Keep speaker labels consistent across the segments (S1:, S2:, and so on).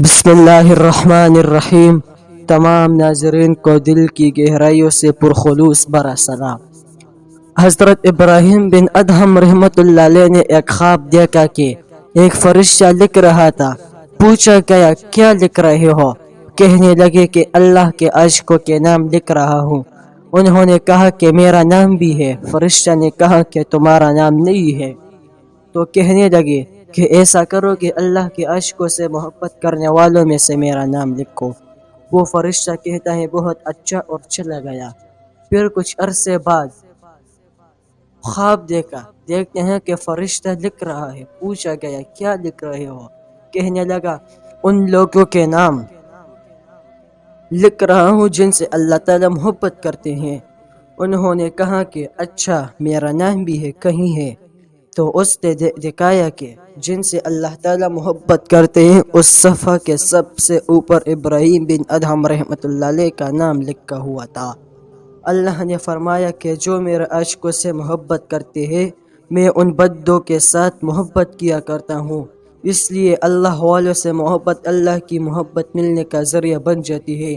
S1: بسم اللہ الرحمن الرحیم۔ تمام ناظرین کو دل کی گہرائیوں سے پرخلوص برا سلام۔ حضرت ابراہیم بن ادہم رحمۃ اللہ علیہ نے ایک خواب دیکھا کہ ایک فرشتہ لکھ رہا تھا۔ پوچھا گیا کیا لکھ رہے ہو؟ کہنے لگے کہ اللہ کے عشقوں کے نام لکھ رہا ہوں۔ انہوں نے کہا کہ میرا نام بھی ہے۔ فرشتہ نے کہا کہ تمہارا نام نہیں ہے، تو کہنے لگے کہ ایسا کرو کہ اللہ کے عشقوں سے محبت کرنے والوں میں سے میرا نام لکھو۔ وہ فرشتہ کہتا ہے بہت اچھا، اور چلا گیا۔ پھر کچھ عرصے بعد خواب دیکھتے ہیں کہ فرشتہ لکھ رہا ہے۔ پوچھا گیا کیا لکھ رہے ہو؟ کہنے لگا ان لوگوں کے نام لکھ رہا ہوں جن سے اللہ تعالی محبت کرتے ہیں۔ انہوں نے کہا کہ اچھا، میرا نام بھی ہے، کہیں ہے؟ تو اس نے دکھایا کہ جن سے اللہ تعالی محبت کرتے ہیں اس صفحہ کے سب سے اوپر ابراہیم بن ادہم رحمۃ اللہ علیہ کا نام لکھا ہوا تھا۔ اللہ نے فرمایا کہ جو میرے عشقوں سے محبت کرتے ہیں میں ان بندوں کے ساتھ محبت کیا کرتا ہوں، اس لیے اللہ والوں سے محبت اللہ کی محبت ملنے کا ذریعہ بن جاتی ہے۔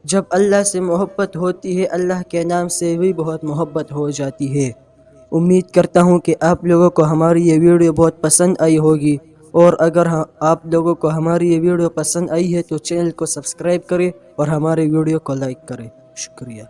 S1: جب اللہ سے محبت ہوتی ہے اللہ کے نام سے بھی بہت محبت ہو جاتی ہے۔ امید کرتا ہوں کہ آپ لوگوں کو ہماری یہ ویڈیو بہت پسند آئی ہوگی، اور اگر آپ لوگوں کو ہماری یہ ویڈیو پسند آئی ہے تو چینل کو سبسکرائب کریں اور ہماری ویڈیو کو لائک کریں۔ شکریہ۔